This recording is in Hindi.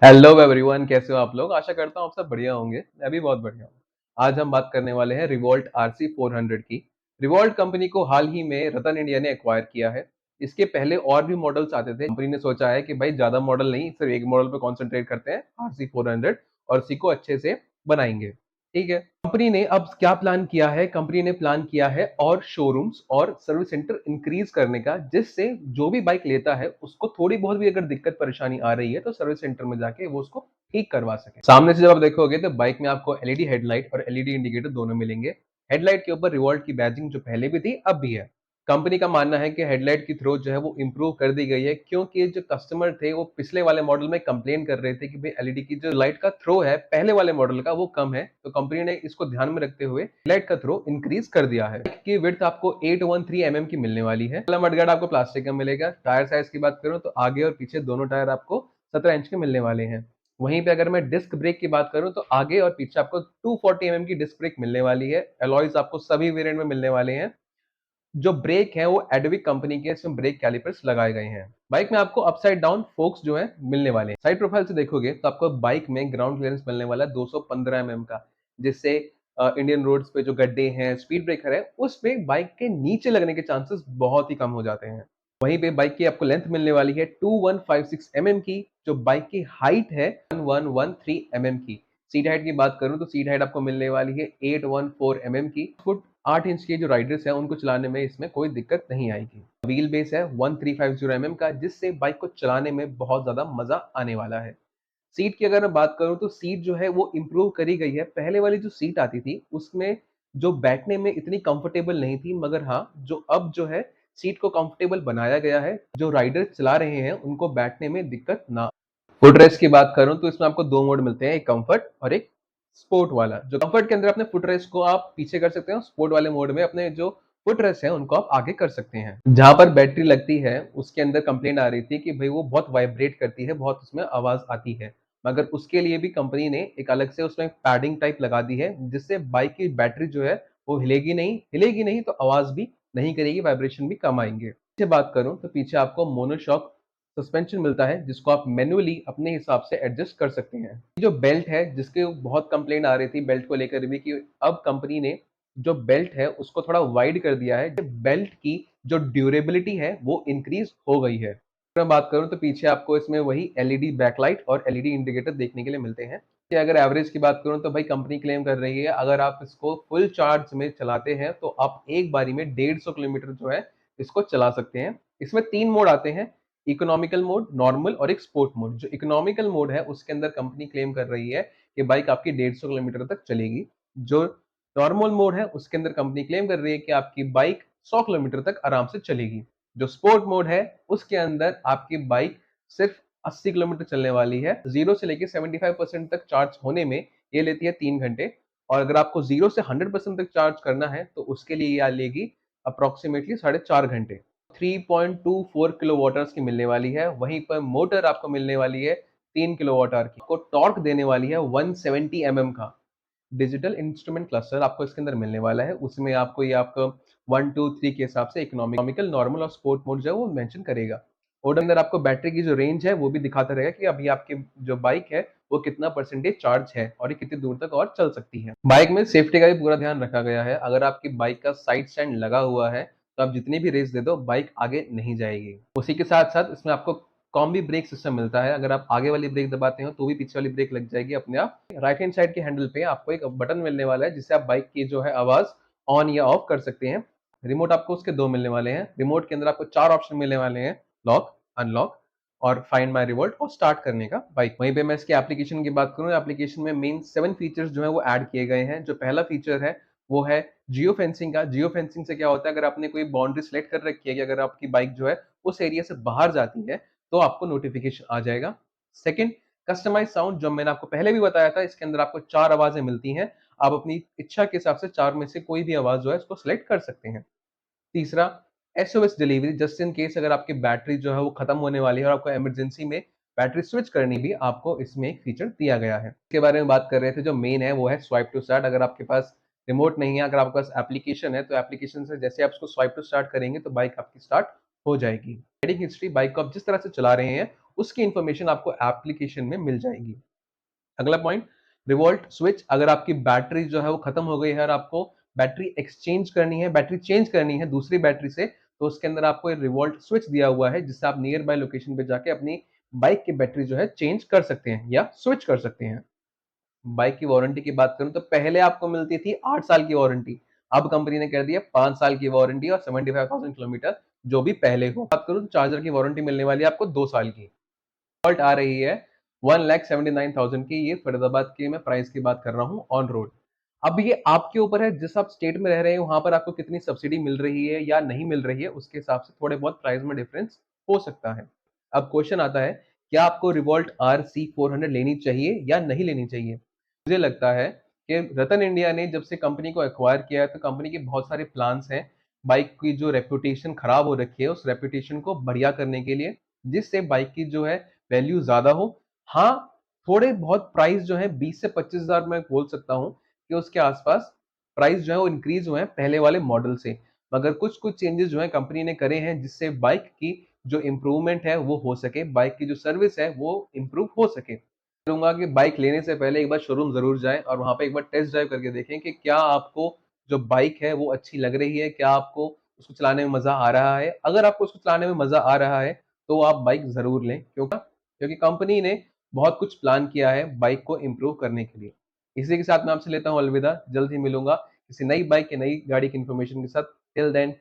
हेलो एवरीवन, कैसे हो आप लोग। आशा करता हूँ आप सब बढ़िया होंगे। मैं भी बहुत बढ़िया हूँ। आज हम बात करने वाले हैं रिवोल्ट आरसी 400 की। रिवोल्ट कंपनी को हाल ही में रतन इंडिया ने एक्वायर किया है। इसके पहले और भी मॉडल्स आते थे। कंपनी ने सोचा है कि भाई ज्यादा मॉडल नहीं, सिर्फ एक मॉडल पे कॉन्सेंट्रेट करते हैं, आरसी 400, और इसी को अच्छे से बनाएंगे। ठीक है। कंपनी ने अब क्या प्लान किया है? कंपनी ने प्लान किया है और शोरूम्स और सर्विस सेंटर इंक्रीज करने का, जिससे जो भी बाइक लेता है उसको थोड़ी बहुत भी अगर दिक्कत परेशानी आ रही है तो सर्विस सेंटर में जाके वो उसको ठीक करवा सके। सामने से जब आप देखोगे तो बाइक में आपको एलईडी हेडलाइट और एलईडी इंडिकेटर दोनों मिलेंगे। हेडलाइट के ऊपर रिवॉल्ट की बैजिंग जो पहले भी थी अब भी है। कंपनी का मानना है कि हेडलाइट की थ्रो जो है वो इंप्रूव कर दी गई है, क्योंकि जो कस्टमर थे वो पिछले वाले मॉडल में कंप्लेन कर रहे थे कि भाई एलईडी की जो लाइट का थ्रो है पहले वाले मॉडल का वो कम है। तो कंपनी ने इसको ध्यान में रखते हुए लाइट का थ्रो इंक्रीज कर दिया है। की विड्थ आपको 813 mm की मिलने वाली है। पहला मडगार्ड आपको प्लास्टिक का मिलेगा। टायर साइज की बात करूं तो आगे और पीछे दोनों टायर आपको 17 इंच के मिलने वाले हैं। वहीं पे अगर मैं डिस्क ब्रेक की बात करूं तो आगे और पीछे आपको 240 mm की डिस्क ब्रेक मिलने वाली है। एलॉयज आपको सभी वेरिएंट में मिलने वाले हैं। जो ब्रेक है वो एडविक कंपनी के इसमें ब्रेक कैलिपर्स लगाए गए हैं। बाइक में आपको अपसाइड डाउन फोक्स जो है मिलने वाले हैं। साइड प्रोफाइल से देखोगे तो आपको बाइक में ग्राउंड क्लियरेंस मिलने वाला है 215 mm का, जिससे इंडियन रोड्स पे जो गड्ढे हैं, स्पीड ब्रेकर है, उस पे बाइक के नीचे लगने के चांसेस बहुत ही कम हो जाते हैं। वहीं पे बाइक की आपको लेंथ मिलने वाली है 2156 mm की। जो बाइक की हाइट है 1113 mm की। सीट हाइट की बात करूं तो सीट हाइट आपको मिलने वाली है 814 mm की। फुट 8 इंच के जो राइडर्स हैं उनको चलाने में इसमें कोई दिक्कत नहीं आएगी। व्हील बेस है 1350 mm का, जिससे बाइक को चलाने में बहुत ज्यादा मजा आने वाला है। सीट की अगर मैं बात करूं तो सीट जो है वो इम्प्रूव करी गई है। पहले वाली जो सीट आती थी उसमें जो बैठने में इतनी कंफर्टेबल नहीं थी, मगर हाँ, जो अब जो है सीट को कंफर्टेबल बनाया गया है। जो राइडर चला रहे हैं उनको बैठने में दिक्कत ना। फुट रेस्ट की बात करूं तो इसमें आपको दो मोड मिलते हैं, एक कंफर्ट और एक स्पोर्ट वाला। जो कंफर्ट के अंदर अपने फुट रेस्ट को आप पीछे कर सकते हो, स्पोर्ट वाले मोड में अपने जो फुट रेस्ट है उनको आप आगे कर सकते हैं। जहां पर बैटरी लगती है उसके अंदर कंप्लेंट आ रही थी कि भाई वो बहुत वाइब्रेट करती है, बहुत उसमें आवाज आती है। मगर उसके लिए भी कंपनी ने एक अलग से उसमें पैडिंग टाइप लगा दी है, जिससे बाइक की बैटरी जो है वो हिलेगी नहीं तो आवाज भी नहीं करेगी, वाइब्रेशन भी कम आएंगे। पीछे बात करूं तो पीछे आपको मोनोशॉक सस्पेंशन मिलता है, जिसको आप मैन्युअली अपने हिसाब से एडजस्ट कर सकते हैं। जो बेल्ट है, जिसके बहुत कंप्लेंट आ रही थी बेल्ट को लेकर भी कि अब कंपनी ने जो बेल्ट है उसको थोड़ा वाइड कर दिया है। बेल्ट की जो ड्यूरेबिलिटी है वो इंक्रीज हो गई है। अगर मैं बात करूं तो पीछे आपको इसमें वही एलईडी बैकलाइट और एलईडी इंडिकेटर देखने के लिए मिलते हैं। कि अगर एवरेज की बात करूं तो भाई कंपनी क्लेम कर रही है अगर आप इसको फुल चार्ज में चलाते हैं तो आप एक बारी में 150 किलोमीटर जो है इसको चला सकते हैं। इसमें तीन मोड आते हैं, इकोनॉमिकल मोड, नॉर्मल और एक स्पोर्ट मोड। जो इकोनॉमिकल मोड है उसके अंदर कंपनी क्लेम कर रही है कि बाइक आपकी 150 किलोमीटर तक चलेगी। जो नॉर्मल मोड है उसके अंदर कंपनी क्लेम कर रही है कि आपकी बाइक 100 किलोमीटर तक आराम से चलेगी। जो स्पोर्ट मोड है उसके अंदर आपकी बाइक सिर्फ 80 किलोमीटर चलने वाली है। जीरो से लेकर 75% तक चार्ज होने में ये लेती है 3 घंटे। और अगर आपको जीरो से 100% तक चार्ज करना है तो उसके लिए ये लेगी अप्रोक्सीमेटली 4.5 घंटे। 3.24 किलोवाट आवर्स की मिलने वाली है। वहीं पर मोटर आपको मिलने वाली है 3 किलोवाट आवर की। आपको टॉर्क देने वाली है 170 mm का। डिजिटल इंस्ट्रूमेंट क्लस्टर आपको इसके अंदर मिलने वाला है। उसमें आपको ये आपको 1 2 3 के हिसाब से इकोनॉमिकल, नॉर्मल और स्पोर्ट मोड जो है वो मेंशन करेगा। और अंदर आपको बैटरी की जो रेंज है वो भी दिखाता रहेगा कि अभी आपकी जो बाइक है वो कितना परसेंटेज चार्ज है और ये कितनी दूर तक और चल सकती है। बाइक में सेफ्टी का भी पूरा ध्यान रखा गया है। अगर आपकी बाइक का साइड स्टैंड लगा हुआ है तो आप जितनी भी रेस दे दो बाइक आगे नहीं जाएगी। उसी के साथ साथ इसमें आपको कॉम्बी ब्रेक सिस्टम मिलता है। अगर आप आगे वाली ब्रेक दबाते हो तो भी पीछे वाली ब्रेक लग जाएगी अपने आप। राइट हैंड साइड के हैंडल पे आपको एक बटन मिलने वाला है जिससे आप बाइक की जो है आवाज ऑन या ऑफ कर सकते हैं। रिमोट आपको उसके दो मिलने वाले हैं। रिमोट के अंदर आपको चार ऑप्शन मिलने वाले हैं, लॉक, अनलॉक और फाइंड माई रिवोल्ट और स्टार्ट करने का बाइक। वहीं पे मैं इसकी एप्लीकेशन की बात करूं, एप्लीकेशन में मेन 7 फीचर्स जो है वो ऐड किए गए हैं। जो पहला फीचर है वो है जियो फेंसिंग का। जियो फेंसिंग से क्या होता है, अगर आपने कोई बाउंड्री सेलेक्ट कर रखी है कि अगर आपकी बाइक जो है उस एरिया से बाहर जाती है तो आपको नोटिफिकेशन आ जाएगा। सेकंड, कस्टमाइज साउंड, जो मैंने आपको पहले भी बताया था। इसके अंदर आपको चार आवाजें मिलती हैं। आप अपनी इच्छा के हिसाब से चार में से कोई भी आवाज जो है इसको सिलेक्ट कर सकते हैं। तीसरा, SOS delivery, just in case अगर आपकी बैटरी जो है वो खत्म होने वाली है और आपको इमरजेंसी में बैटरी स्विच करनी भी, आपको इसमें एक फीचर दिया गया है। इसके बारे में बात कर रहे थे, जो मेन है वो है स्वाइप टू स्टार्ट। अगर आपके पास रिमोट नहीं है, अगर आपके पास एप्लीकेशन है तो एप्लीकेशन से जैसे आप उसको स्वाइप टू स्टार्ट करेंगे तो बाइक आपकी स्टार्ट हो जाएगी। राइडिंग हिस्ट्री, बाइक को आप जिस तरह से चला रहे हैं उसकी इन्फॉर्मेशन आपको एप्लीकेशन में मिल जाएगी। अगला पॉइंट, रिवॉल्ट स्विच। अगर आपकी बैटरी जो है वो खत्म हो गई है और आपको बैटरी एक्सचेंज करनी है, बैटरी चेंज करनी है दूसरी बैटरी से, तो उसके अंदर आपको एक रिवॉल्ट स्विच दिया हुआ है जिससे आप नियर बाय लोकेशन पे जाके अपनी बाइक की बैटरी जो है चेंज कर सकते हैं या स्विच कर सकते हैं। बाइक की वारंटी की बात करूं तो पहले आपको मिलती थी 8 साल की वारंटी, अब कंपनी ने कर दिया 5 साल की वारंटी और 75,000 किलोमीटर जो भी पहले हो। बात करूं तो चार्जर की वारंटी मिलने वाली है आपको 2 साल की। डिफ़ॉल्ट आ रही है 1,79,000 की, ये फरीदाबाद की मैं प्राइस की बात कर रहा हूँ ऑन रोड। अब ये आपके ऊपर है, जिस आप स्टेट में रह रहे हैं वहाँ पर आपको कितनी सब्सिडी मिल रही है या नहीं मिल रही है, उसके हिसाब से थोड़े बहुत प्राइस में डिफरेंस हो सकता है। अब क्वेश्चन आता है, क्या आपको रिवॉल्ट RC 400 लेनी चाहिए या नहीं लेनी चाहिए? मुझे लगता है कि रतन इंडिया ने जब से कंपनी को एक्वायर किया है तो कंपनी के बहुत सारे प्लान्स हैं, बाइक की जो रेपुटेशन खराब हो रखी है उस रेपुटेशन को बढ़िया करने के लिए, जिससे बाइक की जो है वैल्यू ज़्यादा हो। हाँ, थोड़े बहुत प्राइस जो है 20 से 25,000 मैं बोल सकता हूँ कि उसके आसपास प्राइस जो है वो इंक्रीज़ हुए हैं पहले वाले मॉडल से। मगर कुछ-कुछ चेंजेज़ जो हैं कंपनी ने करे हैं जिससे बाइक की जो इम्प्रूवमेंट है वो हो सके, बाइक की जो सर्विस है वो इम्प्रूव हो सके। करूँगा कि बाइक लेने से पहले एक बार शोरूम ज़रूर जाएँ और वहाँ पे एक बार टेस्ट ड्राइव करके देखें कि क्या आपको जो बाइक है वो अच्छी लग रही है, क्या आपको उसको चलाने में मज़ा आ रहा है? अगर आपको उसको चलाने में मज़ा आ रहा है, तो आप बाइक ज़रूर लें। क्योंकि कंपनी ने बहुत कुछ प्लान किया है बाइक को इम्प्रूव करने के लिए। इसी के साथ मैं आपसे लेता हूँ अलविदा, जल्द ही मिलूँगा किसी नई बाइक या नई गाड़ी की इन्फॉर्मेशन के साथ। Till then take